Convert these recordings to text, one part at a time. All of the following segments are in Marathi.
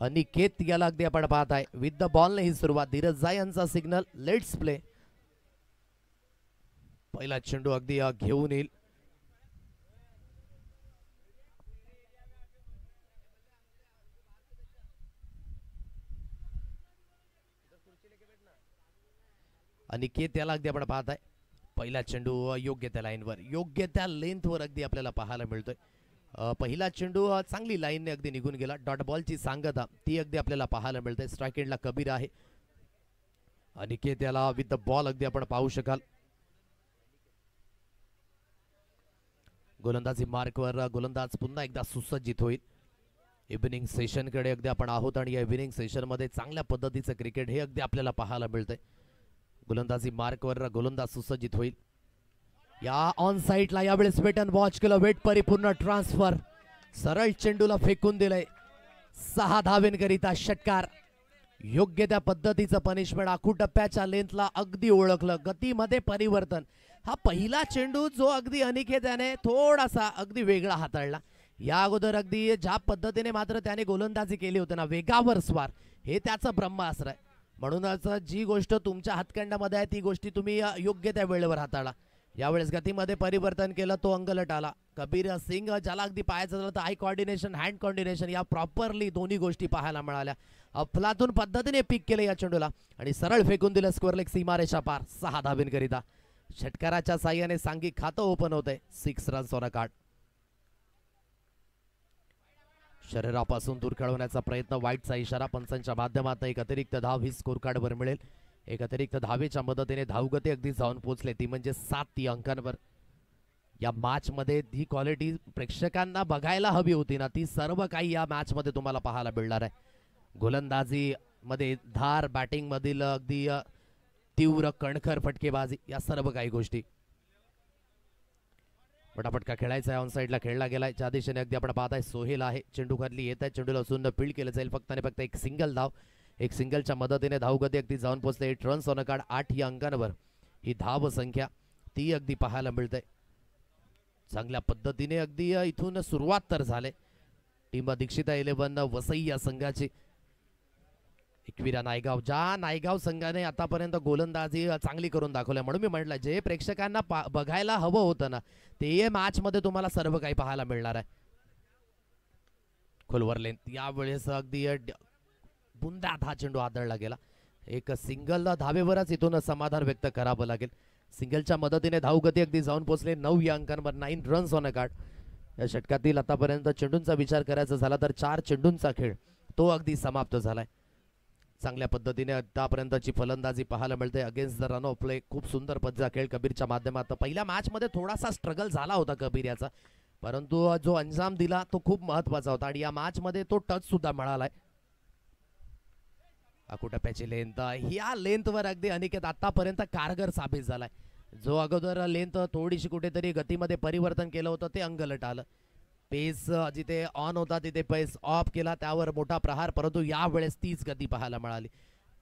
अनिकेत याला अगदी आपण पाहत आहे विथ द बॉल ने ही सुरुवात. धीरज झा यांचा सिग्नल लेट्स प्ले. पहिला चेंडू अगदी घेऊन येईल. अनिकेत याला अगदी आपण पाहत आहे. पहिला चेंडू योग्य त्या लाईनवर, योग्य त्या लेंथवर अगदी आपल्याला पाहायला मिळतोय. पहिला चेंडू चांगली लाईनने अगदी निघून गेला. डॉट बॉलची सांगता ती अगदी आपल्याला पाहायला मिळते. स्ट्राइक एंडला कबीर आहे. अनिकेत याला विथ द बॉल अगदी आपण पाहू शकाल. गोलंदाजी मार्कवर गोलंदाज पुन्हा एकदा सुसज्जित होईल. इव्हिनिंग सेशनकडे अगदी आपण आहोत आणि या इव्हिनिंग सेशनमध्ये चांगल्या पद्धतीचं क्रिकेट हे अगदी आपल्याला पाहायला मिळतंय. गोलंदाजी मार्कवर गोलंदाज सुसज्जित होईल. या ऑन साईडला यावेळेस वेट अँड वॉच केलं. वेट परिपूर्ण ट्रान्सफर, सरळ चेंडूला फेकून दिलंय. 6 धावेंकरिता षटकार. योग्य त्या पद्धतीचं पनिशमेंट. आखू टप्प्याच्या लेंथला अगदी ओळखलं. गतीमध्ये परिवर्तन. हा पहिला चेंडू जो अगदी अनिकेत याने थोडासा अगदी वेगळा हाताळला. या अगोदर अगदी ज्या पद्धतीने मात्र त्याने गोलंदाजी केली होती ना, वेगावर स्वार, हे त्याचं ब्रह्मास्त्र आहे. म्हणूनच जी गोष्ट तुमच्या हातखंडामध्ये आहे ती गोष्टी तुम्ही योग्य त्या वेळेवर हाताळा. यावेळेस गतीमध्ये परिवर्तन केलं, तो अंगलट आला. कबीर सिंग ज्याला अगदी पाहायचं झालं तर आय कॉर्डिनेशन, हँड कॉर्डिनेशन या प्रॉपरली दोन्ही गोष्टी पाहायला मिळाल्या. अफलातून पद्धतीने पिक केलं या चेंडूला आणि सरळ फेकून दिलं स्क्वेअर लेग सीमारेषा पार. 6 धावेंकरिता षटकाराच्या साह्याने सांघिक खातं ओपन होतंय. 6 रन्स ऑन अ कार्ड. शरीरापासून दूर खेळवण्याचा प्रयत्न, वाईटचा इशारा. पंचांच्या माध्यमातून एक अतिरिक्त धाव ही स्कोर कार्डवर मिळेल. एक अतिरिक्त धावेच्या मदतीने धावगती अगदी जाऊन पोहोचले, ती म्हणजे 7 अंकांवर. या मॅच मध्ये ही क्वालिटी प्रेक्षकांना बघायला हवी होती ना, ती सर्व काही या मॅच मध्ये तुम्हाला पाहायला मिळणार आहे. गोलंदाजी मध्ये धार, बॅटिंग मधील अगदी तीव्र कणखर फटकेबाजी, या सर्व काही गोष्टी. फटाफटका खेळायचा आहे. ऑन साईडला खेळला गेलाय. ज्या दिशेने अगदी आपण पाहताय सोहेल आहे. चेंडू खाली येत आहे. चेंडूला असून फील्ड केलं जाईल. फक्त आणि फक्त एक सिंगल धाव. एक सिंगलच्या मदतीने धावगती अगदी जाऊन पोहोचले. 8 रन्स ऑन अ कार्ड. 8 या अंकांवर ही धाव संख्या ती अगदी पाहायला मिळते. चांगल्या पद्धतीने अगदी इथून सुरुवात तर झाले. टीम दीक्षिता 11 वसई या संघाची. एकविरा नायगाव, ज्या नायगाव संघाने आतापर्यंत गोलंदाजी चांगली करून दाखवल्या. म्हणून मी म्हटलं जे प्रेक्षकांना बघायला हवं होतं ना, ते मॅच मध्ये तुम्हाला सर्व काही पाहायला मिळणार आहे. खोलवर लेंथ. यावेळेस अगदी बुंद्यात हा चेंडू आदळला गेला. एक सिंगल धावेवरच इथून समाधान व्यक्त करावं लागेल. सिंगलच्या मदतीने धावगती अगदी जाऊन पोहोचले. 9 या अंकांवर. 9 रन्स ऑन अ कार्ड. या षटकातील आतापर्यंत चेंडूंचा विचार करायचा झाला तर 4 चेंडूंचा खेळ तो अगदी समाप्त झालाय. चांगल्या पद्धतीने आतापर्यंतची फलंदाजी पाहायला मिळते. Against the run of play खूप सुंदर पद्धतीचा खेळ कबीरच्या माध्यमातून. पहिल्या मॅच मध्ये थोडासा स्ट्रगल झाला होता कबीर याचा, परंतु जो अंजाम दिला तो खूप महत्वाचा होता आणि या मॅच मध्ये तो टच सुद्धा मिळालाय. अकुटप्प्याची लेंथ, या लेंथवर अगदी अनिकेत आतापर्यंत कारगर साबित झालाय. जो अगोदर लेंथ थोडीशी कुठेतरी गतीमध्ये परिवर्तन केलं होतं ते अंगलट आलं. पेस जिथे ऑन होता तिथे पेस ऑफ केला, त्यावर मोठा प्रहार, परंतु यावेळेस तीच गती पाहायला मिळाली.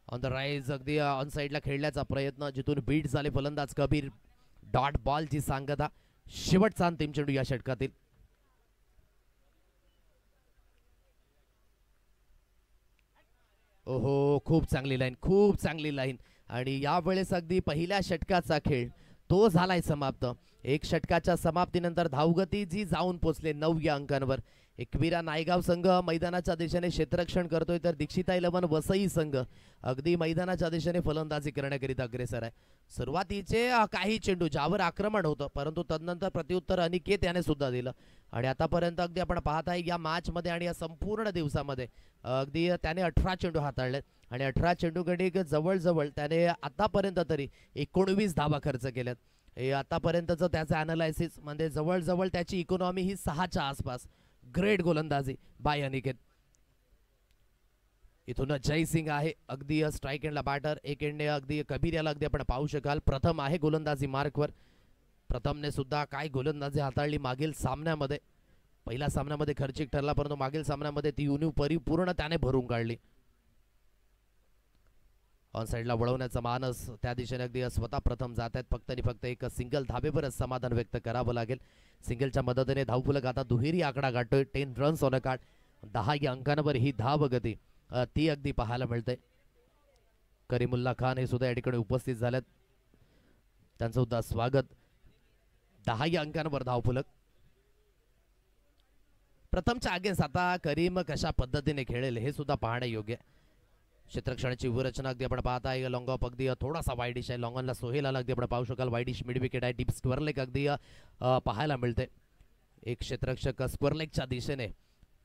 ऑन द राईज अगदी ऑन साईडला खेळण्याचा प्रयत्न, जिथून बीट झाले फलंदाज कबीर. डॉट बॉलची सांगता. शेवटचा अंतिम चेंडू या षटकातील. ओहो, खूप चांगली लाईन, खूप चांगली लाईन. आणि यावेळेस अगदी पहिल्या षटकाचा खेळ तो झालाय समाप्त. एक षटकाच्या समाप्तीनंतर धावगती जी जाऊन पोचले 9 या अंकांवर. एकविरा नायगाव संघ मैदानाच्या दिशेने क्षेत्ररक्षण करतोय, तर दीक्षिता 11 वसई संघ अगदी मैदानाच्या दिशेने फलंदाजी करण्याकरिता अग्रेसर आहे. सुरुवातीचे काही चेंडू ज्यावर आक्रमण होतं, परंतु तदनंतर प्रत्युत्तर अनिकेत याने सुद्धा दिलं. आणि आतापर्यंत अगदी आपण पाहत आहे या मॅच मध्ये आणि या संपूर्ण दिवसामध्ये अगदी त्याने 18 चेंडू हाताळले आणि 18 चेंडूकडे जवळजवळ त्याने आतापर्यंत तरी 19 धावा खर्च केल्यात. हे आतापर्यंतचं त्याचं अनालायसिस म्हणजे जवळजवळ त्याची इकॉनॉमी ही 6च्या आसपास. ग्रेट गोलंदाजी बाय अनिकेत. इथून जयसिंग आहे अगदी स्ट्राइक एंडला बॅटर. एक एंडने अगदी कबीर याला अगदी आपण पाहू शकाल. प्रथम आहे गोलंदाजी मार्कवर. प्रथमने सुद्धा काय गोलंदाजी हाताळली मागील सामन्यामध्ये. पहिल्या सामन्यामध्ये खर्चिक ठरला, परंतु मागील सामन्यामध्ये ती उणीव परिपूर्ण त्याने भरून काढली. ऑन साईडला वळवण्याचा मानस, त्या दिशेने अगदी स्वतः प्रथम जात आहेत. फक्त आणि फक्त एक सिंगल धाबेवरच समाधान व्यक्त करावं लागेल. सिंगलच्या मदतीने धावफलक आता दुहेरी आकडा गाठतोय. 10 रन्स ऑन अ कार्ड. 10 या अंकांवर ही धावगती ती अगदी पाहायला मिळते. करीमुल्ला खान हे सुद्धा या ठिकाणी उपस्थित झालेत, त्यांचं सुद्धा स्वागत. 10 या अंकांवर धावफलक. प्रथमच्या अगेन्स्ट आता करीम कशा पद्धतीने खेळेल हे सुद्धा पाहणे योग्य. क्षेत्ररक्षणाची रचना अगदी आपण पाहताय. लॉंग ऑफ अगदी थोडासा वाईडिश आहे. लॉंगॉनला सोहेल आला अगदी आपण पाहू शकाल. वाईडिश मिड विकेट आहे. डीप स्क्वेअर लेग अगदी पाहायला मिळते. एक क्षेत्ररक्षक स्क्वेअर लेगच्या दिशेने,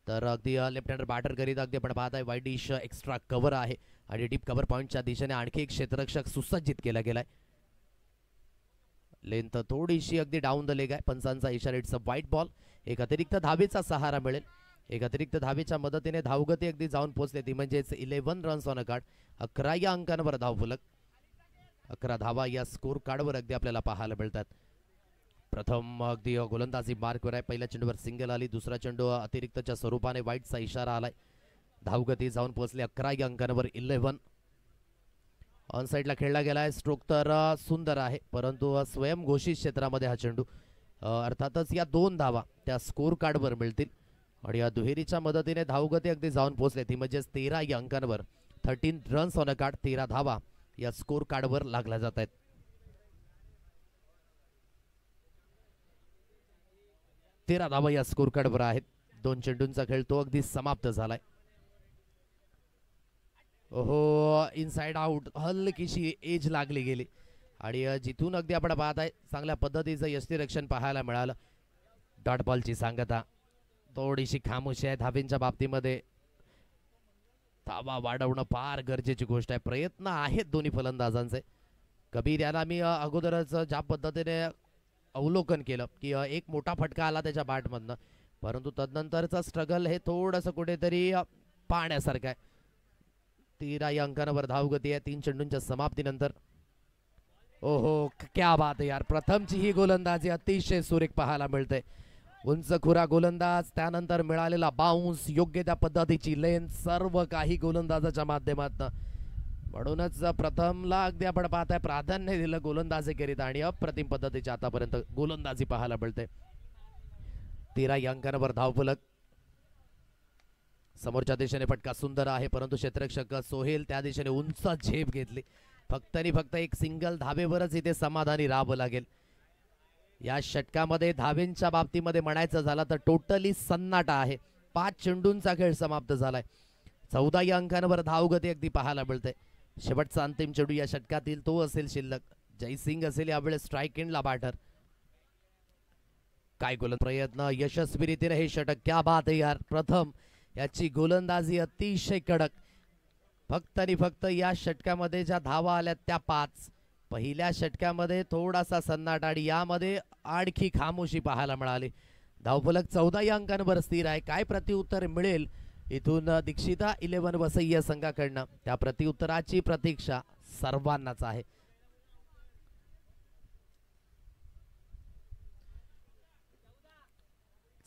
तर अगदी लेफ्ट हँडर बॅटर करीत अगदी आपण पाहताय. वाईडिश एक्स्ट्रा कव्हर आहे आणि डीप कव्हर पॉईंटच्या दिशेने आणखी एक क्षेत्ररक्षक सुसज्जित केला गेलाय. लेंथ थोडीशी अगदी डाऊन द लेग आहे. पंचांचा इशारा, इट्स अ व्हाईट बॉल. एक अतिरिक्त धावेचा सहारा मिळेल. एक अतिरिक्त धावेच्या मदतीने धावगती अगदी जाऊन पोहोचले, ती म्हणजेच 11 रन्स ऑन अ कार्ड. 11 या अंकांवर धावफलक. 11 धावा या स्कोर कार्डवर अगदी आपल्याला पाहायला मिळतात. प्रथम अगदी गोलंदाजी मार्कवर आहे. पहिल्या चेंडूवर सिंगल आली. दुसरा चेंडू अतिरिक्तच्या स्वरूपाने वाईटचा इशारा आलाय. धावगती जाऊन पोहोचले 11 या अंकांवर 11. ऑन साईडला खेळला गेलाय. स्ट्रोक तर सुंदर आहे, परंतु स्वयंघोषित क्षेत्रामध्ये हा चेंडू. अर्थातच या 2 धावा त्या स्कोर कार्डवर मिळतील आणि या दुहेरीच्या मदतीने धावगती अगदी जाऊन पोहोचले, ती म्हणजेच 13 या अंकांवर. 13 रन्स ऑन अ कार्ड, 13 धावा या स्कोर कार्डवर लागल्या जात आहेत. तेरा धावा या स्कोर कार्डवर आहेत. 2 चेंडूंचा खेळ तो अगदी समाप्त झालाय. ओहो, इनसाइड आउट, हलकीशी एज लागली गेली आणि जिथून अगदी आपण पाहताय चांगल्या पद्धतीचं यष्टीरक्षण पाहायला मिळालं. डॉट बॉलची सांगता, थोडीशी खामोशी आहे धावेंच्या बाबतीमध्ये. धावा वाढवणं फार गरजेची गोष्ट आहे. प्रयत्न आहेत दोन्ही फलंदाजांचे. कबीर याला मी अगोदरच ज्या पद्धतीने अवलोकन केलं की एक मोठा फटका आला त्याच्या बॅटमधनं, परंतु तदनंतरचं स्ट्रगल हे थोडंसं कुठेतरी पाहण्यासारखं आहे. 13 या अंकांवर धावगती आहे 3 चेंडूंच्या समाप्तीनंतर. ओहो, क्या बात आहे यार. प्रथमची ही गोलंदाजी अतिशय सुरेख पाहायला मिळते. उंच खुरा गोलंदाज, त्यानंतर मिळालेला बाउन्स, योग्य त्या पद्धतीची लेंथ, सर्व काही गोलंदाजाच्या माध्यमातून. म्हणूनच प्रथमला अगदी आपण पाहताय प्राधान्य दिलं गोलंदाजीकरिता आणि अप्रतिम पद्धतीची आतापर्यंत गोलंदाजी पाहायला मिळते. 13 या अंकांवर धावफलक. समोरच्या दिशेने फटका सुंदर आहे, परंतु क्षेत्ररक्षक सोहेल त्या दिशेने उंच झेप घेतली. फक्त आणि फक्त एक सिंगल धावेवरच इथे समाधानी राहावं लागेल. या षटकामध्ये धावेंच्या बाबतीमध्ये म्हणायचं झालं तर टोटली सन्नाटा आहे. 5 चेंडूंचा खेळ समाप्त झालाय. 14 या अंकांवर धावगती अगदी पाहायला मिळते. शेवटचा अंतिम चेंडू या षटकातील तो असेल शिल्लक. जयसिंग असेल यावेळेस स्ट्राइक एंडला बॅटर. काय गोलंदाज प्रयत्न, यशस्वीरित्या हे षटक, क्या बात आहे यार. प्रथम याची गोलंदाजी अतिशय कडक. फक्त आणि फक्त या षटकामध्ये ज्या धावा आल्या त्या 5. पहिल्या षटकामध्ये थोडासा सन्नाटा आणि यामध्ये आणखी खामोशी पाहायला मिळाली. धावफलक 14 या अंकांवर स्थिर आहे. काय प्रत्युत्तर मिळेल इथून दीक्षिता 11 वसई या संघाकडनं, त्या प्रत्युत्तराची प्रतीक्षा सर्वांनाच आहे.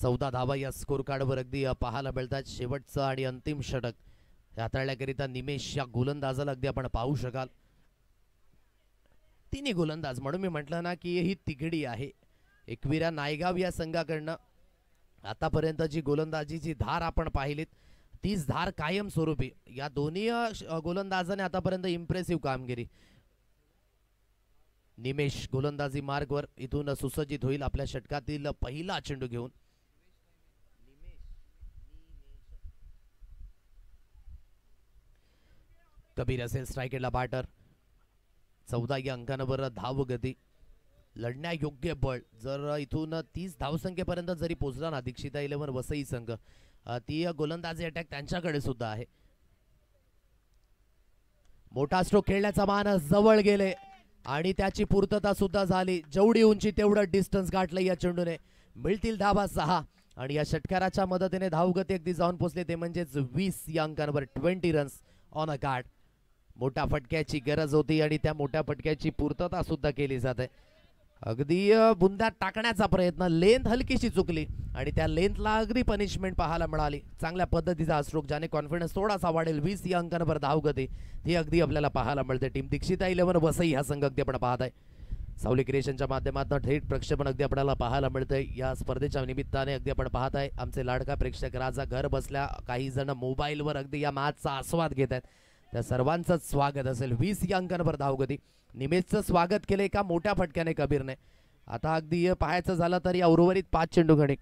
चौदा धावा या स्कोर कार्डवर अगदी पाहायला मिळतात. शेवटचं आणि अंतिम षटक हाताळण्याकरिता निमेश या गोलंदाजाला अगदी आपण पाहू शकाल. तिन्ही गोलंदाज, म्हणून मी म्हटलं ना की ही तिघडी आहे. एकविरा नायगाव या संघाकडनं आतापर्यंत जी गोलंदाजीची धार आपण पाहिलीत तीच धार कायम स्वरूपी या दोन्ही गोलंदाजाने आतापर्यंत इम्प्रेसिव्ह कामगिरी. निमेश गोलंदाजी मार्गवर इथून सुसज्जित होईल आपल्या षटकातील पहिला चेंडू घेऊन. कबीर असेल स्ट्राइकेला बॅटर. 14 या अंकांवर धावगती, लढण्यायोग्य बळ. जर इथून 30 धावसंख्येपर्यंत जरी पोहोचला ना दीक्षिता 11 वसई संघ, ती गोलंदाजी अटॅक त्यांच्याकडे सुद्धा आहे. मोठा स्ट्रोक खेळण्याचा मान जवळ गेले आणि त्याची पूर्तता सुद्धा झाली. जेवढी उंची तेवढं डिस्टन्स गाठलं या चेंडूने. मिळतील धावा 6 आणि या षटकाराच्या मदतीने धावगती अगदी जाऊन पोहोचले, ते म्हणजेच 20 या अंकांवर 20 रन्स ऑन अ कार्ड. मोठ्या फटक्याची गरज होती आणि त्या मोठ्या फटक्याची पूर्तता सुद्धा केली जाते. अगदी बुंद्यात टाकण्याचा प्रयत्न, लेंथ हलकीशी चुकली आणि त्या लेंथला अगदी पनिशमेंट पाहायला मिळाली. चांगल्या पद्धतीचा स्ट्रोक, ज्याने कॉन्फिडन्स थोडासा वाढेल. 20 या अंकांवर धावगती ती अगदी आपल्याला पाहायला मिळते. टीम दीक्षिता 11 वसई हा संघ अगदी आपण पाहत आहे. सावली क्रिएशनच्या माध्यमातून थेट प्रक्षेपण अगदी आपल्याला पाहायला मिळतंय या स्पर्धेच्या निमित्ताने. अगदी आपण पाहत आहे आमचे लाडका प्रेक्षक राजा घर बसल्या काही जण मोबाईलवर अगदी या मॅचचा आस्वाद घेत आहेत. त्या सर्वांचं स्वागत असेल. 20 या अंकांवर धावगती. निमेशचं स्वागत केले एका मोठ्या फटक्याने कबीरने. आता अगदी पाहायचं झालं तर या उर्वरित 5 चेंडू गणिक.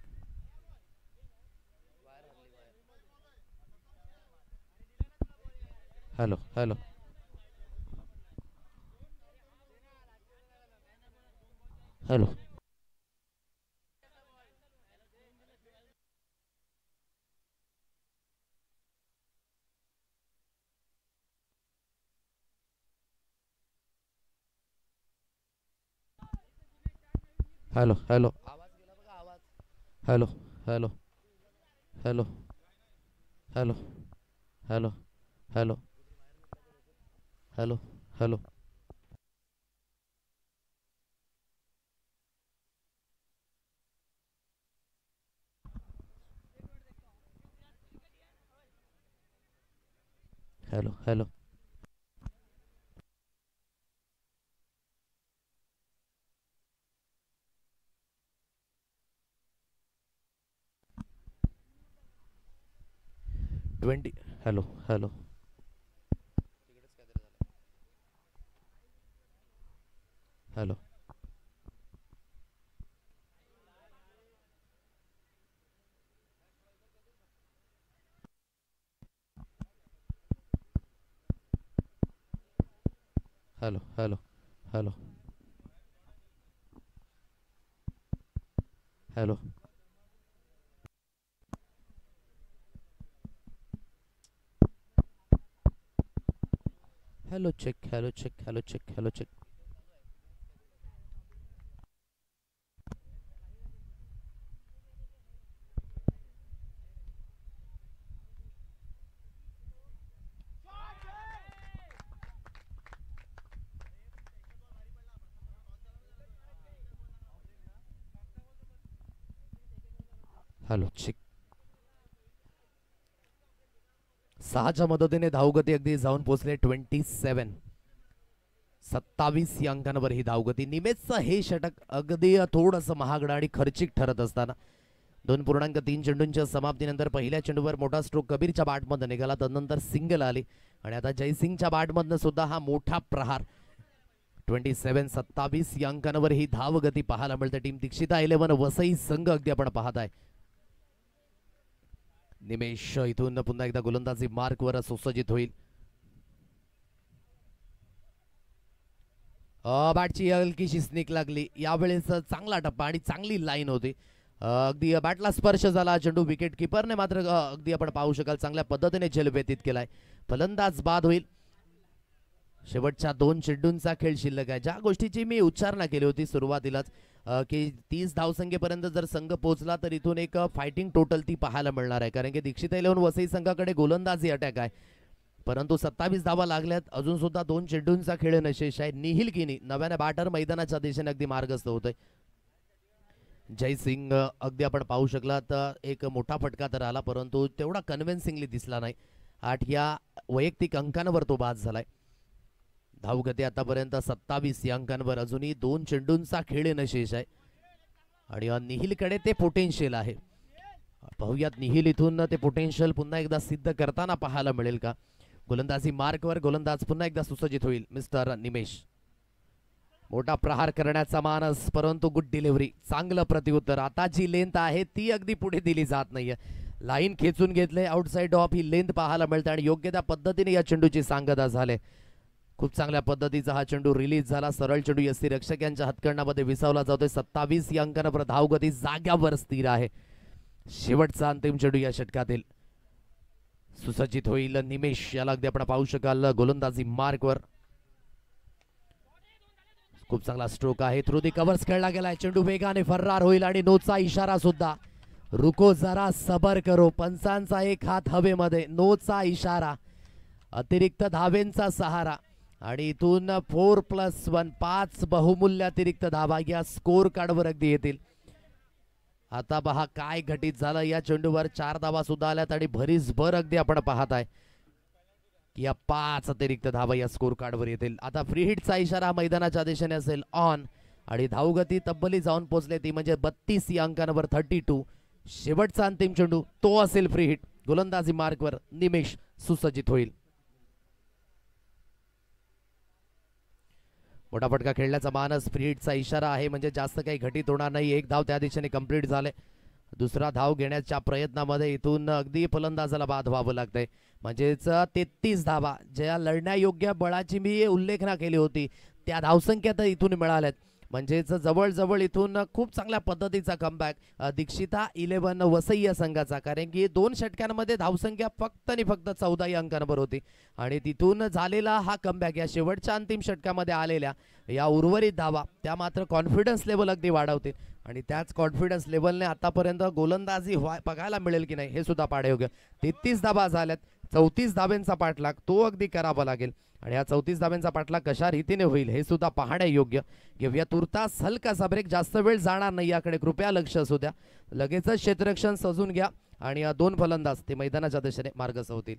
Hello hello hello hello hello hello hello hello hello hello hello hello hello hello hello twenty. Hello hello hello hello hello hello hello hello check hello check hello check hello check. Hello check. 6च्या मदतीने धावगती अगदी जाऊन पोहोचले 27. 27 या अंकांवर ही धावगती. निमेशचं हे षटक अगदी थोडंसं महागडं आणि खर्चिक ठरत असताना 2.3 चेंडूंच्या समाप्तीनंतर पहिल्या चेंडूवर मोठा स्ट्रोक कबीरच्या बॅटमधून निघाला. त्यानंतर सिंगल आली आणि आता जयसिंगच्या बॅटमधनं सुद्धा हा मोठा प्रहार. 27 या अंकांवर ही धावगती पाहायला मिळते. टीम दीक्षिता 11 वसई संघ अगदी आपण पाहत आहे. निमेश इथून पुन्हा एकदा गोलंदाजी मार्कवर सुसज्जित होईल. बॅटची हलकीशी स्निक लागली. यावेळेस चांगला टप्पा आणि चांगली लाईन होती. अगदी बॅटला स्पर्श झाला. चेंडू विकेट किपरने मात्र अगदी आपण पाहू शकाल चांगल्या पद्धतीने झेल व्यतीत केलाय. फलंदाज बाद होईल. शेवटच्या 2 चेंडूंचा खेळ शिल्लक आहे. ज्या गोष्टीची मी उच्चारणा केली होती सुरुवातीलाच की 30 धावसंख्येपर्यंत जर संघ पोहोचला तर इथून एक फायटिंग टोटल ती पाहायला मिळणार आहे. कारण की दीक्षिता 11 वसई संघाकडे गोलंदाजी अटॅक आहे. परंतु 27 धावा लागल्यात. अजून सुद्धा 2 चेंडूंचा खेळ नशेष आहे. निहिल किनी नव्याने बॅटर मैदानाच्या दिशेने अगदी मार्गस्थ होतोय. जयसिंग अगदी आपण पाहू शकला तर एक मोठा फटका तर आला परंतु तेवढा कन्व्हिन्सिंगली दिसला नाही. 8 या वैयक्तिक अंकांवर तो बाद झालाय. धावगती आतापर्यंत 27 या अंकांवर. अजूनही 2 चेंडूंचा खेळ नशेष आहे आणि निहिलकडे ते पोटेन्शियल आहे. पाहूयात निहिल इथून ते पोटेन्शियल पुन्हा एकदा सिद्ध करताना पाहायला मिळेल का. गोलंदाजी मार्कवर गोलंदाज पुन्हा एकदा सुसज्जित होईल. मिस्टर निमेश. मोठा प्रहार करण्याचा मानस परंतु गुड डिलिव्हरी. चांगलं प्रत्युत्तर. आता जी लेंथ आहे ती अगदी पुढे दिली जात नाहीये. लाईन खेचून घेतले. आउटसाइड ऑफ ही लेंथ पाहायला मिळते आणि योग्य त्या पद्धतीने या चेंडूची सांगता झाले. खूप चांगल्या पद्धतीचा हा चेंडू रिलीज झाला. सरळ चेंडू यष्टी रक्षक यांच्या हातकरणामध्ये विसावला जातोय. 27 या अंकांवर धावगती जाग्यावर स्थिर आहे. शेवटचा अंतिम चेंडू या षटकातील सुसज्जित होईल. निमेश याला अगदी आपण पाहू शकाल गोलंदाजी मार्कवर. खूप चांगला स्ट्रोक आहे. थ्रू दी कव्हर्स खेळला गेलाय. चेंडू वेगाने फरार होईल आणि नोचा इशारा सुद्धा. रुको जरा सबर करो. पंचांचा एक हात हवेमध्ये. नोचा इशारा. अतिरिक्त धावेंचा सहारा आणि इथून 4+1 5 बहुमूल्य अतिरिक्त धावा या स्कोर कार्डवर अगदी येतील. आता पहा काय घटित झालं. या चेंडूवर 4 धावा सुद्धा आल्यात आणि भरीसभर अगदी आपण पाहताय या 5 अतिरिक्त धावा या स्कोर कार्डवर येतील. आता फ्री हिटचा इशारा मैदानाच्या दिशेने असेल. ऑन आणि धावगती तब्बली जाऊन पोहोचले ती म्हणजे 32 या अंकांवर 32. शेवटचा अंतिम चेंडू तो असेल फ्री हिट. गोलंदाजी मार्कवर निमेश सुसज्जित होईल. मोठा फटका खेळण्याचा मानस. फ्री हिटचा इशारा आहे म्हणजे जास्त काही घटित होणार नाही. एक धाव त्या दिशेने कंप्लीट झाले. दुसरा धाव घेण्याच्या प्रयत्नामध्ये इथून अगदी फलंदाजाला बाद व्हावं लागतंय. म्हणजेच 33 धावा ज्या लढण्यायोग्य बळाची मी उल्लेखना केली होती त्या धावसंख्या तर इथून मिळाल्यात. म्हणजेच जवळजवळ इथून खूप चांगल्या पद्धतीचा कमबॅक दीक्षिता 11 वसई या संघाचा. कारण की 2 षटकांमध्ये धावसंख्या फक्त आणि फक्त 14 या अंकांवर होती आणि तिथून झालेला हा कमबॅक या शेवटच्या अंतिम षटकामध्ये आलेल्या या उर्वरित धावा त्या मात्र कॉन्फिडन्स लेवल अगदी वाढवतील. आणि त्याच कॉन्फिडन्स लेवलने आतापर्यंत गोलंदाजी बघायला मिळेल की नाही हे सुद्धा पाहाययोग्य. 33 धावा झाल्यात. 34 धाब्यांचा पाठलाग तो अगदी करावा लागेल आणि या 34 धाब्यांचा पाठलाग कशा रीतीने होईल हे सुद्धा पाहण्यायोग्य. घेऊया तुर्तास हलकासा ब्रेक. जास्त वेळ जाणार नाही याकडे कृपया लक्ष असू द्या. लगेचच क्षेत्ररक्षण सजून घ्या आणि 2 फलंदाज ते मैदानाच्या दिशेने मार्गस्थ होतील.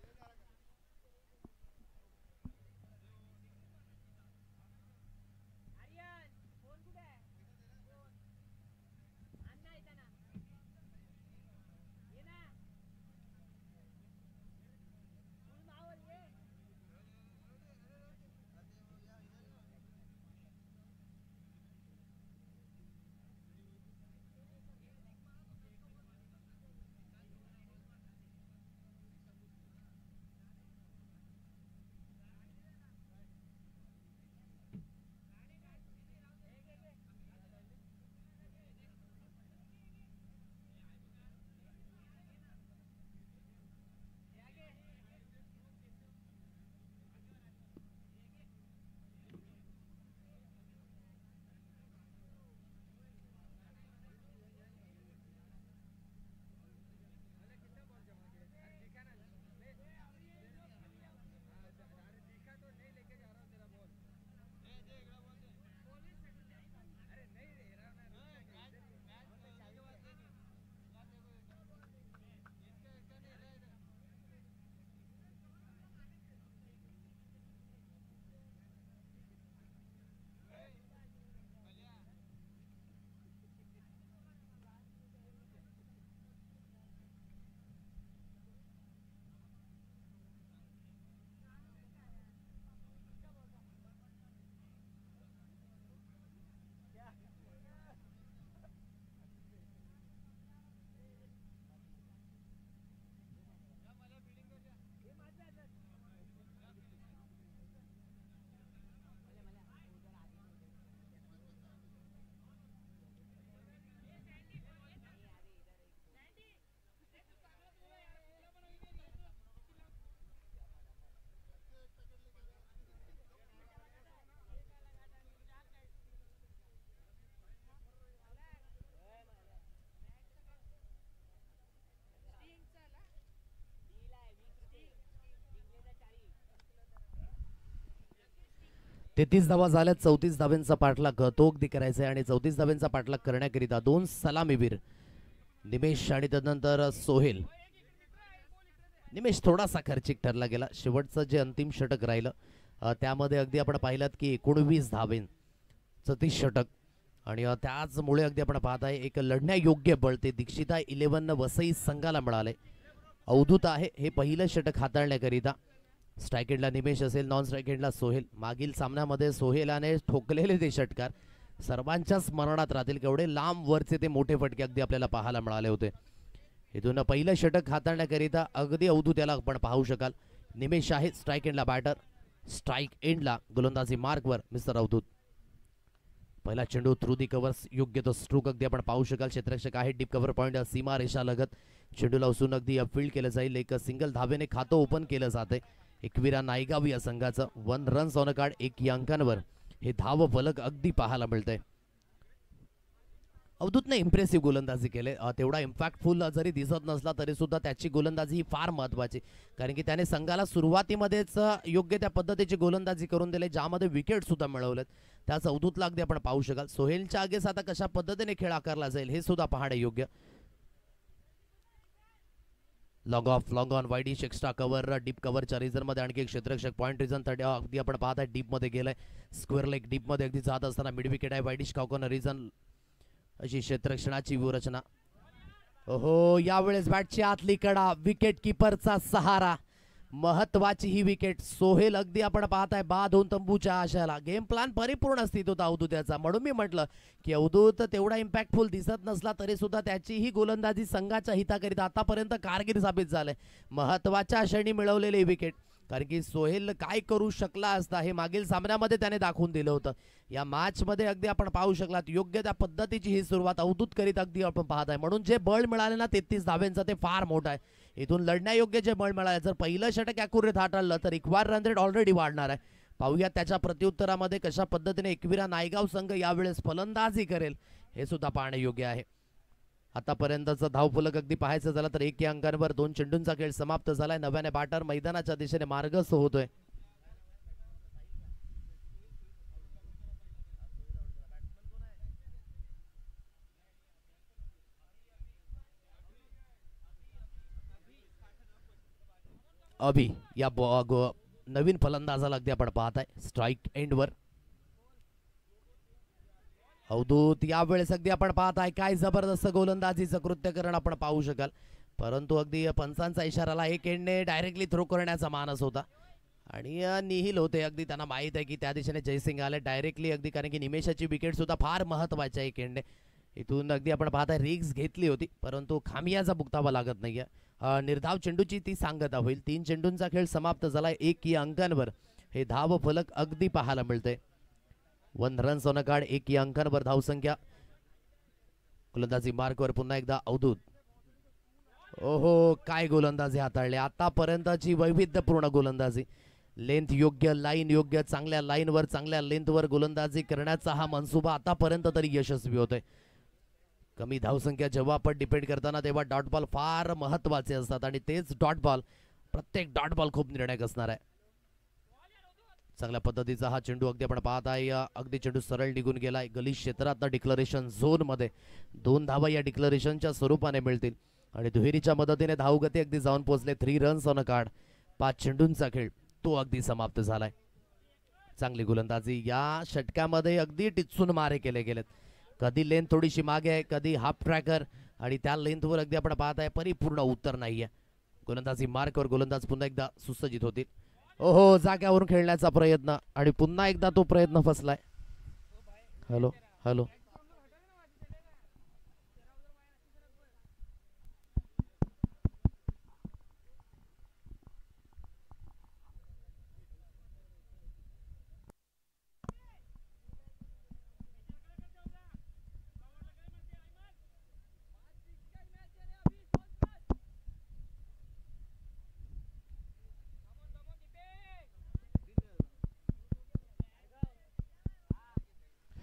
तेहतीस धावा झाल्यात. 34 धाब्यांचा पाठलाग तो अगदी करायचा आहे आणि 34 धाब्यांचा पाठलाग करण्याकरिता 2 सलामीवीर निमेश आणि त्यानंतर सोहेल. निमेश थोडासा खर्चिक ठरला गेला. शेवटचं जे अंतिम षटक राहिलं त्यामध्ये अगदी आपण पाहिलात की 19 धावेंचं ते षटक आणि त्याचमुळे अगदी आपण पाहताय एक लढण्यायोग्य बळ ते दीक्षिता 11 वसई संघाला मिळाले. अवधूत आहे हे पहिलं षटक हाताळण्याकरिता. स्ट्राईक एंडला निमेश असेल, नॉन स्ट्राईक एंडला सोहेल. मागील सामन्यामध्ये सोहेलाने ठोकलेले ते षटकार सर्वांच्या स्मरणात राहतील. केवढे लांब वरचे ते मोठे फटके अगदी आपल्याला पाहायला मिळाले होते. इथून पहिलं षटक हाताळण्याकरिता अगदी अवधूत याला आपण पाहू शकाल. निमेश आहे स्ट्राईक एंडला बॅटर, स्ट्राईक एंडला गोलंदाजी मार्कवर मिस्टर अवधूत. पहिला चेंडू थ्रू दी कव्हर्स, योग्य तो स्ट्रोक अगदी आपण पाहू शकाल. क्षेत्ररक्षक आहे डीप कव्हर पॉईंट सीमा रेषा लगत. चेंडूला उसून अगदी फील्ड केलं जाईल. एक सिंगल धावेने खातं ओपन केलं जाते. एकविरा नायगाव या संघाचं 1 रन्स ऑन अ कार्ड. 1 या अंकांवर हे धाव फलक अगदी पाहायला मिळतंय. अवधूतने इम्प्रेसिव्ह गोलंदाजी केले. तेवढा इम्पॅक्टफुल जरी दिसत नसला तरी सुद्धा त्याची गोलंदाजी ही फार महत्त्वाची, कारण की त्याने संघाला सुरुवातीमध्येच योग्य त्या पद्धतीची गोलंदाजी करून दिली ज्यामध्ये विकेट सुद्धा मिळवलेत. त्याच अवधूतला अगदी आपण पाहू शकाल. सोहेलच्या आगेस आता कशा पद्धतीने खेळ आकारला जाईल हे सुद्धा पाहणे योग्य. Long off long on wideish extra cover deep कव्हरच्या रिझनमध्ये आणखी एक क्षेत्ररक्षक पॉईंट रिझन अगदी आपण पाहत आहे डीपमध्ये गेलाय स्क्वेअर लेग डीपमध्ये अगदी जात असताना मिड विकेट आहे वाईडिश कॉकॉर्नर रिझन अशी क्षेत्ररक्षणाची व्यूहरचना. हो यावेळेस बॅटची आतली कडा विकेट किपरचा सहारा महत्वाची ही विकेट. सोहेल अगदी आपण पाहताय बा दोन तंबूच्या आशाला गेम प्लॅन परिपूर्ण अस्तित्व होता अवधूत्याचा म्हणून मी म्हटलं की अवधूत तेवढा इम्पॅक्टफुल दिसत नसला तरी सुद्धा त्याची ही गोलंदाजी संघाच्या हिताकरिता आतापर्यंत कारकीर्द साबित झालंय. महत्वाच्या क्षणी मिळवलेली विकेट कारण की सोहेल काय करू शकला असता हे मागील सामन्यामध्ये त्याने दाखवून दिलं होतं. या मॅचमध्ये अगदी आपण पाहू शकलात योग्य त्या पद्धतीची ही सुरुवात अवधूत करीत अगदी आपण पाहत आहे म्हणून जे बळ मिळाले ना 33 धाव्यांचं ते फार मोठं आहे. इथून लढण्यायोग्य जे बळ मिळाले जर पहिलं षटक ॲक्युरेट हाताळलं तर रिक्वायर्ड रन रेट ऑलरेडी वाढणार आहे. पाहूया त्याच्या प्रत्युत्तरामध्ये कशा पद्धतीने एकविरा नायगाव संघ यावेळेस फलंदाजी करेल हे सुद्धा पाहणे योग्य आहे. आतापर्यंतचं धावफलक अगदी पाहायचं झालं तर 1 अंकांवर 2 चेंडूंचा खेळ समाप्त झालाय. नव्याने बॅटर मैदानाच्या दिशेने मार्गस्थ होतोय. अभि या नवीन फलंदाजाला अगदी आपण पाहताय स्ट्राईक एंडवर. अवधूत यावेळेस अगदी आपण पाहताय काय जबरदस्त गोलंदाजीचं कृत्यकरण आपण पाहू शकाल परंतु अगदी पंचांचा इशाराला एक एंडने डायरेक्टली थ्रो करण्याचा मानस होता आणि निहिल होते. अगदी त्यांना माहीत आहे की त्या दिशेने जयसिंग आले डायरेक्टली अगदी कारण की निमेशाची विकेट सुद्धा फार महत्वाची आहे एक एंडने. इथून अगदी आपण पाहताय रिक्स घेतली होती परंतु खामियाचा भुगतावा लागत नाहीये. निर्धाव चेंडूची ती सांगता होईल. 3 चेंडूंचा खेळ समाप्त झालाय 1 या अंकांवर हे धाव फलक अगदी पाहायला मिळते. 1 रन्स ऑन अ कार्ड 1 या अंकांवर धावसंख्या. गोलंदाजी मार्कवर पुन्हा एकदा अवधूत. ओहो काय गोलंदाजी हाताळली आतापर्यंतची वैविध्यपूर्ण गोलंदाजी. लेंथ योग्य लाईन योग्य चांगल्या लाईनवर चांगल्या लेंथवर गोलंदाजी करण्याचा हा मनसुबा आतापर्यंत तरी यशस्वी होतोय. कमी धावसंख्या जेव्हा आपण डिपेंड करताना तेव्हा डॉट बॉल फार महत्वाचे असतात आणि तेच डॉट बॉल प्रत्येक डॉट बॉल खूप निर्णायक असणार आहे. चांगल्या पद्धतीचा हा चेंडू अगदी आपण पाहत आहे अगदी चेंडू सरळ निघून गेलाय गलिश क्षेत्रात डिक्लरेशन झोन मध्ये 2 धावा या डिक्लरेशनच्या स्वरूपाने मिळतील आणि दुहेरीच्या मदतीने धावगती अगदी जाऊन पोहोचले. 3 रन्स ऑन अ कार्ड 5 चेंडूंचा खेळ तो अगदी समाप्त झालाय. चांगली गोलंदाजी या षटकामध्ये अगदी टिचून मारे केले गेलेत. कधी लेंथ थोडीशी मागे आहे कधी हाफ ट्रॅकर आणि त्या लेंथवर अगदी आपण पाहत आहे परिपूर्ण उत्तर नाहीये. गोलंदाजी मार्कवर गोलंदाज पुन्हा एकदा सुसज्जित होतील. ओहो जाग्यावरून खेळण्याचा प्रयत्न आणि पुन्हा एकदा तो प्रयत्न फसलाय. Hello hello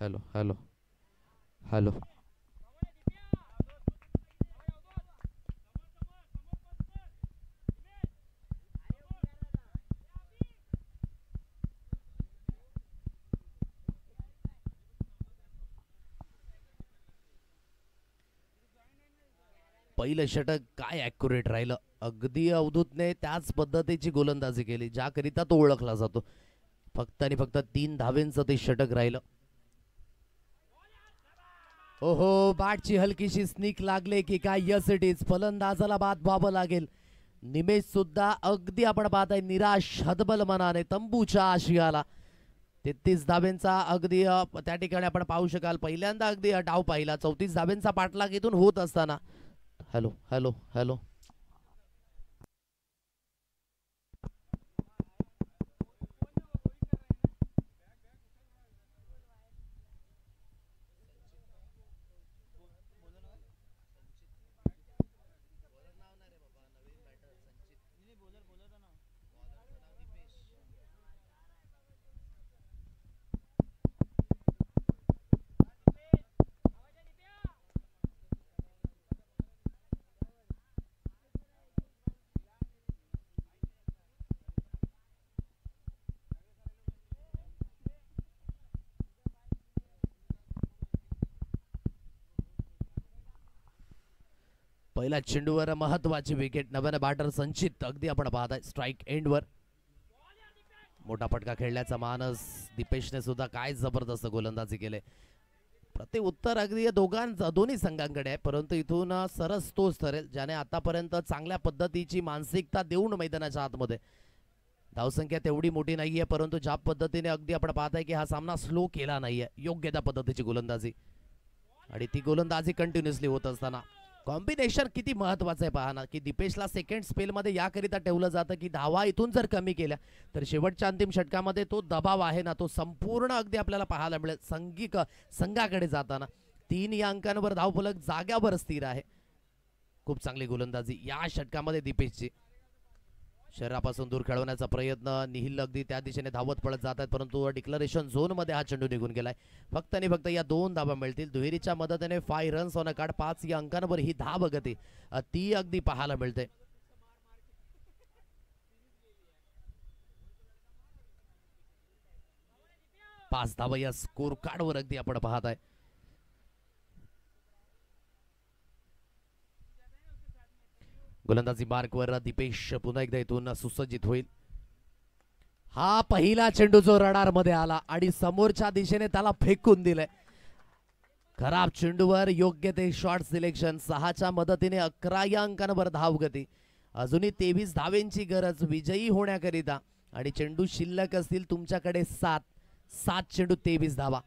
hello hello hello पहिलं षटक काय ॲक्युरेट राहिलं. अगदी अवधूतने त्याच पद्धतीची गोलंदाजी केली ज्याकरिता तो ओळखला जातो. फक्त आणि फक्त 3 धावेंचं ते षटक राहिलं. ओहो बॅटची हलकीशी स्निक लागले की काय. यस इट इज फलंदाजाला बाद व्हावं लागेल. निमेश सुद्धा अगदी आपण पाहताय निराश हतबल मनाने तंबूच्या आशियाला 33 धावेंचा अगदी त्या ठिकाणी आपण पाहू शकाल पहिल्यांदा अगदी डाव पाहिला. 34 धावेंचा पाठलाग इथून होत असताना. हॅलो हॅलो हॅलो पहिल्या चेंडूवर महत्वाची विकेट. नव्याने बॅटर संचित अगदी आपण पाहताय स्ट्राईक एंडवर. मोठा फटका खेळण्याचा मानस दीपेशने सुद्धा काय जबरदस्त गोलंदाजी केले. प्रति उत्तर अगदी दोन्ही संघांकडे आहे, परंतु इथून सरस तोच ठरेल ज्याने आतापर्यंत चांगल्या पद्धतीची मानसिकता देऊन मैदानाच्या आतमध्ये. धावसंख्या तेवढी मोठी नाहीये, परंतु ज्या पद्धतीने अगदी आपण पाहताय की हा सामना स्लो केला नाहीये. योग्य त्या पद्धतीची गोलंदाजी आणि ती गोलंदाजी कंटिन्युअसली होत असताना कॉम्बिनेशन किती महत्वाचं आहे पहा ना, की दीपेशला सेकंड स्पेलमध्ये याकरिता ठेवलं जातं की धावा इथून जर कमी केल्या तर शेवटच्या अंतिम षटकामध्ये तो दबाव आहे ना तो संपूर्ण अगदी आपल्याला पाहायला मिळेल. संघाकडे जाताना 3 या अंकांवर धावफलक जाग्यावर स्थिर आहे. खूप चांगली गोलंदाजी या षटकामध्ये दीपेशची. शरीरापासून दूर खेळवण्याचा प्रयत्न, निहिल अगदी त्या दिशेने धावत पळत जात आहेत, परंतु डिक्लरेशन झोन मध्ये हा चेंडू निघून गेलाय. फक्त आणि फक्त या 2 धावा मिळतील. दुहेरीच्या मदतीने 5 रन्स ऑन अ कार्ड. 5 या अंकांवर ही धाव गती ती अगदी पाहायला मिळते. पाच धावा या स्कोर कार्डवर अगदी आपण पाहत आहे. गोलंदाजी मार्कवर दीपेश पुन्हा एकदा इथून सुसज्जित होईल. हा पहिला चेंडू जो रडार मध्ये आला आणि समोरच्या दिशेने त्याला फेकून दिलंय. खराब चेंडूवर योग्य ते शॉट सिलेक्शन. 6च्या मदतीने 11 या अंकांवर धावगती. अजूनही 23 धावेंची गरज विजयी होण्याकरिता आणि चेंडू शिल्लक असतील तुमच्याकडे 7 चेंडू 23 धावा.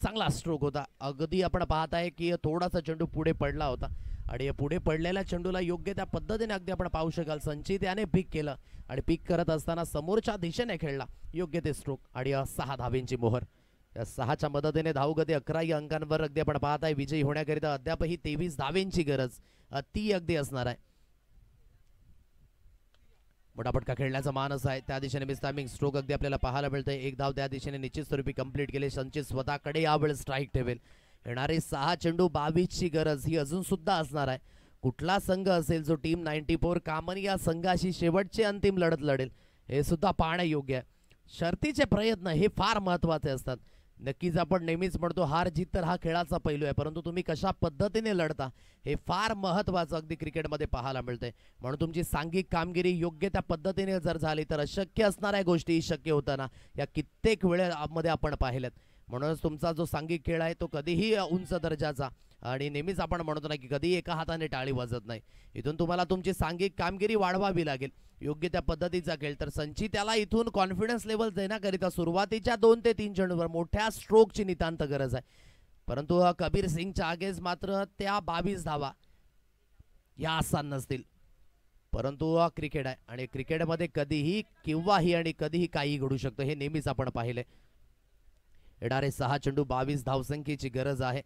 चांगला स्ट्रोक होता. अगदी आपण पाहताय की थोडासा चेंडू पुढे पडला होता आणि या पुढे पडलेल्या चेंडूला योग्य त्या पद्धतीने अगदी आपण पाहू शकाल संचित याने पिक केलं आणि पिक करत असताना समोरच्या दिशेने खेळला. योग्य ते स्ट्रोक आणि 6 धावेंची मोहर. या 6च्या मदतीने धावगती 11 या अंकांवर अगदी आपण पाहताय. विजयी होण्याकरिता अद्यापही 23 धावेंची गरज ती अगदी असणार आहे. मोठा फटका खेळण्याचा मानस आहे. त्या दिशेने मिसटायमिंग स्ट्रोक अगदी आपल्याला पाहायला मिळतंय. एक धाव त्या दिशेने निश्चित स्वरूपी कंप्लीट केले. संचित स्वतःकडे यावेळेस स्ट्राईक ठेवेल. येणारे 6 चेंडू 22 ची गरज ही अजून सुद्धा असणार आहे. कुठला संघ असेल जो टीम 94 कामन या संघाशी शेवटचे अंतिम लढत लढेल हे सुद्धा पाहणे योग्य आहे. शर्तीचे प्रयत्न हे फार महत्वाचे असतात. नक्कीच आपण नेहमीच म्हणतो हार जीत तर हा खेळाचा पैलू आहे, परंतु तुम्ही कशा पद्धतीने लढता हे फार महत्वाचं अगदी क्रिकेटमध्ये पाहायला मिळते. म्हणून तुमची सांघिक कामगिरी योग्य त्या पद्धतीने जर झाली तर अशक्य असणाऱ्या गोष्टी शक्य होताना या कित्येक वेळेमध्ये आपण पाहिल्यात. म्हणूनच तुमचा जो सांघिक खेळ आहे तो कधीही उंच दर्जाचा आणि नेहमीच आपण म्हणतो ना की कधी एका हाताने टाळी वाजत नाही. इथून तुम्हाला तुमची सांघिक कामगिरी वाढवावी लागेल. योग्य त्या पद्धतीचा खेळ तर संचित त्याला इथून कॉन्फिडन्स लेवल देण्याकरिता सुरुवातीच्या 2 ते 3 चेंडूवर मोठ्या स्ट्रोकची नितांत गरज आहे. परंतु कबीर सिंगच्या आगेस मात्र त्या 22 धावा या आसान नसतील. परंतु क्रिकेट आहे आणि क्रिकेटमध्ये कधीही किंवाही आणि कधीही काही घडू शकतं हे नेहमीच आपण पाहिले. येणारे 6 चेंडू 22 धावसंख्येची गरज आहे.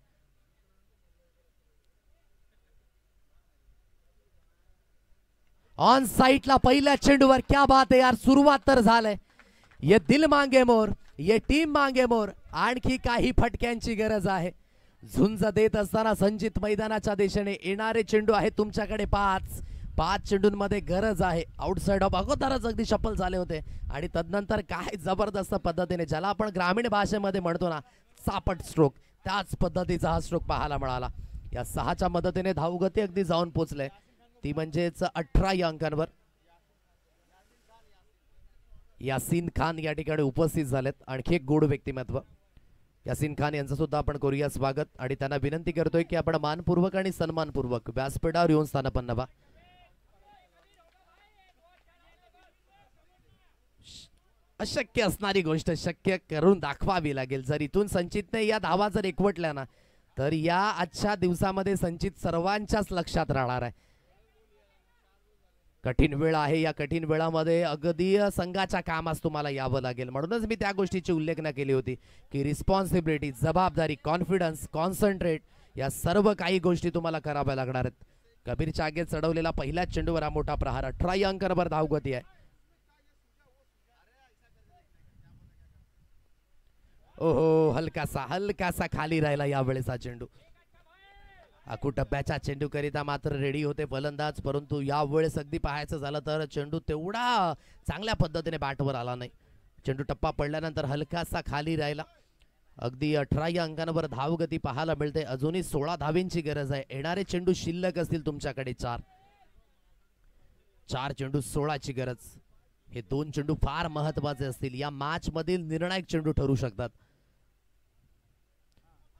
ऑन साइटला पहिल्या चेंडूवर क्या बात आहे यार. सुरुवात तर झालंय. ये दिल मांगे मोर, ये टीम मांगे मोर. आणखी काही फटक्यांची गरज आहे. झुंज देत असताना संचित मैदानाच्या दिशेने येणारे चेंडू आहे तुमच्याकडे 5 चेंडूंमध्ये गरज आहे. आउटसाइड ऑफ अगोदरच अगदी शफल झाले होते आणि तदनंतर काय जबरदस्त पद्धतीने ज्याला आपण ग्रामीण भाषेमध्ये म्हणतो ना चापट स्ट्रोक त्याच पद्धतीचा हा स्ट्रोक पाहायला मिळाला. या 6च्या मदतीने धावगती अगदी जाऊन पोचले ती म्हणजेच 18 या अंकांवर. यासीन खान या ठिकाणी उपस्थित झालेत. आणखी एक गोड व्यक्तिमत्व यासीन खान यांचं सुद्धा आपण करूया स्वागत आणि त्यांना विनंती करतोय की आपण मानपूर्वक आणि सन्मानपूर्वक व्यासपीठावर येऊन स्थानापन्न व्हा. अशक्य असणारी गोष्ट शक्य करून दाखवावी लागेल. जर इथून संचितने या धावा जर एकवटल्या ना तर या आजच्या दिवसामध्ये संचित सर्वांच्याच लक्षात राहणार आहे. कठीण वेळ आहे. या कठीण वेळामध्ये अगदी संघाच्या कामास तुम्हाला यावं लागेल. म्हणूनच मी त्या गोष्टीची उल्लेखना केली होती की रिस्पॉन्सिबिलिटी, जबाबदारी, कॉन्फिडन्स, कॉन्सन्ट्रेट या सर्व काही गोष्टी तुम्हाला कराव्या लागणार आहेत. कबीरच्या आगेत चढवलेला पहिल्याच चेंडूवर हा मोठा प्रहार. 18 या अंकांवर धावगती आहे. ओहो हलकासा खाली राहिला यावेळेस हा चेंडू. टप्प्याच्या चेंडू करिता मात्र रेडी होते फलंदाज, परंतु यावेळेस अगदी पाहायचं झालं तर चेंडू तेवढा चांगल्या पद्धतीने बॅटवर आला नाही. चेंडू टप्पा पडल्यानंतर हलकासा खाली राहिला अगदी 18 या अंकांवर धावगती पाहायला मिळते. अजूनही 16 धावेंची गरज आहे. येणारे चेंडू शिल्लक असतील तुमच्याकडे 4 चेंडू 16ची गरज. हे 2 चेंडू फार महत्वाचे असतील. या मॅच मधील निर्णायक चेंडू ठरू शकतात.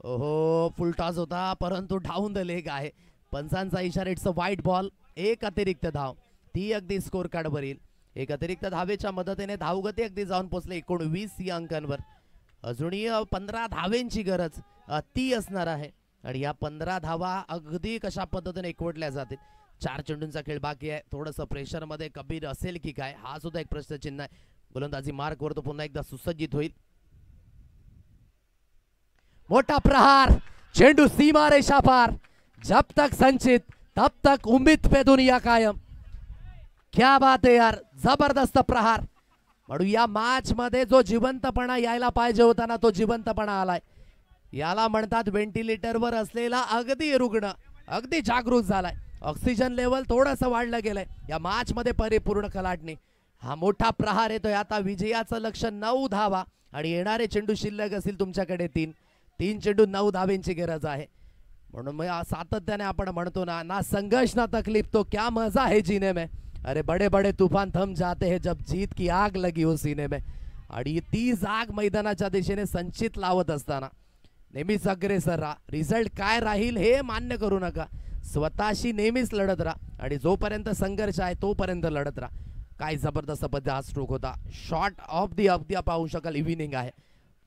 ओहो, फुल टॉस होता परंतु डाऊन द लेग आहे. पंचांचा इशारा, इट्स अ व्हाईट बॉल. एक अतिरिक्त धाव, ती अगदी स्कोर कार्ड वर येईल. एक अतिरिक्त धावेच्या मदतीने धावगती अगदी जाऊन पोहोचले 19 या अंकांवर. अजूनही 15 धावेंची गरज ती असणार आहे. आणि या 15 धावा अगदी कशा पद्धतीने एकवटल्या जातील. 4 चेंडूंचा खेळ बाकी आहे. थोडंसं प्रेशर मध्ये कबीर असेल की काय, हा सुद्धा एक प्रश्नचिन्ह आहे. गोलंदाजी मार्कवर तो पुन्हा एकदा सुसज्जित होईल. मोठा प्रहार, चेंडू सीमा रेषा पार. जब तक संचित तब तक उम्मीद पे दुनिया कायम. क्या बात है यार, जबरदस्त प्रहार. म्हणून या मॅच मध्ये जो जिवंतपणा यायला पाहिजे होता ना, तो जिवंतपणा आलाय. याला म्हणतात व्हेंटिलेटरवर असलेला अगदी रुग्ण अगदी जागृत झालाय. ऑक्सिजन लेवल थोडंसं वाढलं गेलंय. या मॅच मध्ये परिपूर्ण कलाटणी. हा मोठा प्रहार येतोय. आता विजयाचं लक्ष 9 धावा आणि येणारे चेंडू शिल्लक असतील तुमच्याकडे 3 चेंडू 9 धावेंची गरज आहे. म्हणून मग सातत्याने आपण म्हणतो ना, ना संघर्ष ना तकलीफ तो क्या मजा है जीने में. अरे बड़े बड़े तूफान थम जाते हैं जब जीत की आग लगी हो सीने में. आणि तीच आग मैदानाच्या दिशेने संचित लावत असताना नेहमीच अग्रेसर राहा. रिझल्ट काय राहील हे मान्य करू नका. स्वतःशी नेहमीच लढत राहा आणि जोपर्यंत संघर्ष आहे तोपर्यंत लढत राहा. काय जबरदस्त पद्धत हा स्ट्रोक होता. शॉट ऑफ दी अगदी पाहू शकाल इव्हिनिंग आहे.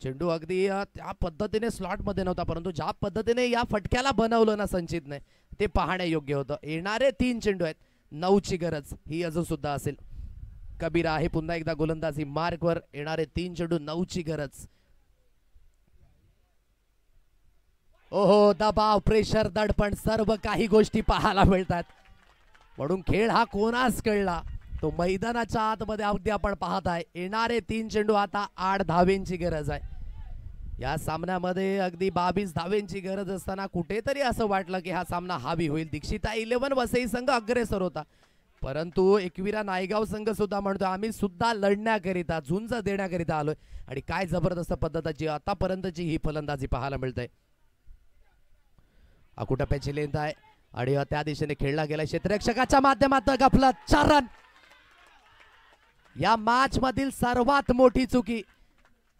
चेंडू अगदी त्या पद्धतीने स्लॉट मध्ये नव्हता, परंतु ज्या पद्धतीने या फटक्याला बनवलं ना संचितने, ते पाहणे योग्य होतं. येणारे 3 चेंडू आहेत, 9ची गरज ही अजून सुद्धा असेल. कबीर आहे पुन्हा एकदा गोलंदाजी मार्कवर. येणारे 3 चेंडू 9ची गरज. ओहो, दबाव, प्रेशर, दडपण सर्व काही गोष्टी पाहायला मिळतात. म्हणून खेळ हा कोणास कळला तो मैदानाच्या आतमध्ये अगदी आपण पाहत आहे. येणारे 3 चेंडू आता 8 धावेंची गरज आहे. या सामन्यामध्ये अगदी 22 धावेंची गरज असताना कुठेतरी असं वाटलं की हा सामना हावी होईल. दीक्षिता 11 वसई संघ अग्रेसर होता, परंतु एकविरा नायगाव संघ सुद्धा म्हणतो आम्ही सुद्धा लढण्याकरिता झुंज देण्याकरिता आलोय. आणि काय जबरदस्त पद्धतीची आतापर्यंतची ही फलंदाजी पाहायला मिळते. अकुटप्याची लेंथ आहे आणि त्या दिशेने खेळला गेला. क्षेत्ररक्षकाच्या माध्यमातून गफलत, 4 रन. या मॅच मधील सर्वात मोठी चुकी.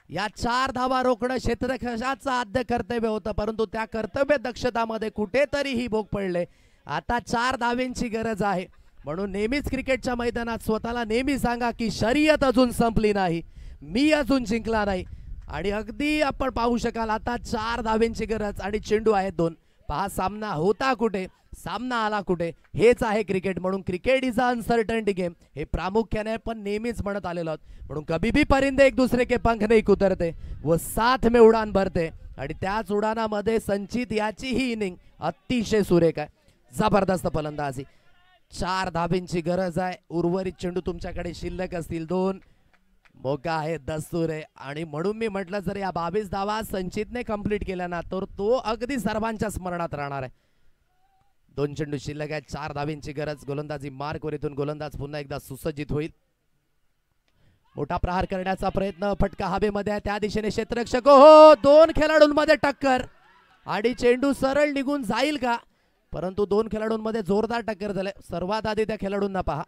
या 4 धावा रोखणं क्षेत्ररक्षकाचं आद्य कर्तव्य होतं, परंतु त्या कर्तव्य दक्षतामध्ये कुठेतरी ही भोग पडले. आता 4 धावेंची गरज आहे. म्हणून नेहमीच क्रिकेटच्या मैदानात स्वतःला नेहमी सांगा की शर्यत अजून संपली नाही, मी अजून जिंकला नाही. आणि अगदी आपण पाहू शकाल आता 4 धावेंची गरज आणि चेंडू आहेत 2. पहा, सामना होता कुठे, सामना आला कुठे, हेच आहे क्रिकेट. म्हणून cricket is a uncertainty game, हे प्रामुख्याने पण नेहमीच म्हणत आलेलो आहोत. म्हणून कभी भी परिंदे एक दूसरे के पंख नहीं कुतरते, वो साथ में उडान भरते. आणि त्याच उडानामध्ये संचित याची ही इनिंग अतिशय सुरेख आहे. जबरदस्त फलंदाजी. 4 धावेंची गरज आहे. उर्वरित चेंडू तुमच्याकडे शिल्लक असतील 2. मोका आहे, दस्तूर आहे. आणि म्हणून मी म्हटलं जर या 22 धावा संचितने कंप्लीट केल्या ना, तर तो अगदी सर्वांच्या स्मरणात राहणार आहे. 2 चेंडू शिल्लक आहेत, 4 धावेंची गरज. गोलंदाजी मार्कवर इथून गोलंदाज पुन्हा एकदा सुसज्जित होईल. मोठा प्रहार करण्याचा प्रयत्न, फटका हवेमध्ये आहे, त्या दिशेने क्षेत्ररक्षक. हो, 2 खेळाडूंमध्ये टक्कर आणि चेंडू सरळ निघून जाईल का, परंतु 2 खेळाडूंमध्ये जोरदार टक्कर झाले. सर्वात आधी त्या खेळाडूंना पहा.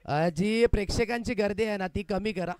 जी प्रेक्षकांची गर्दी आहे ना ती कमी करा.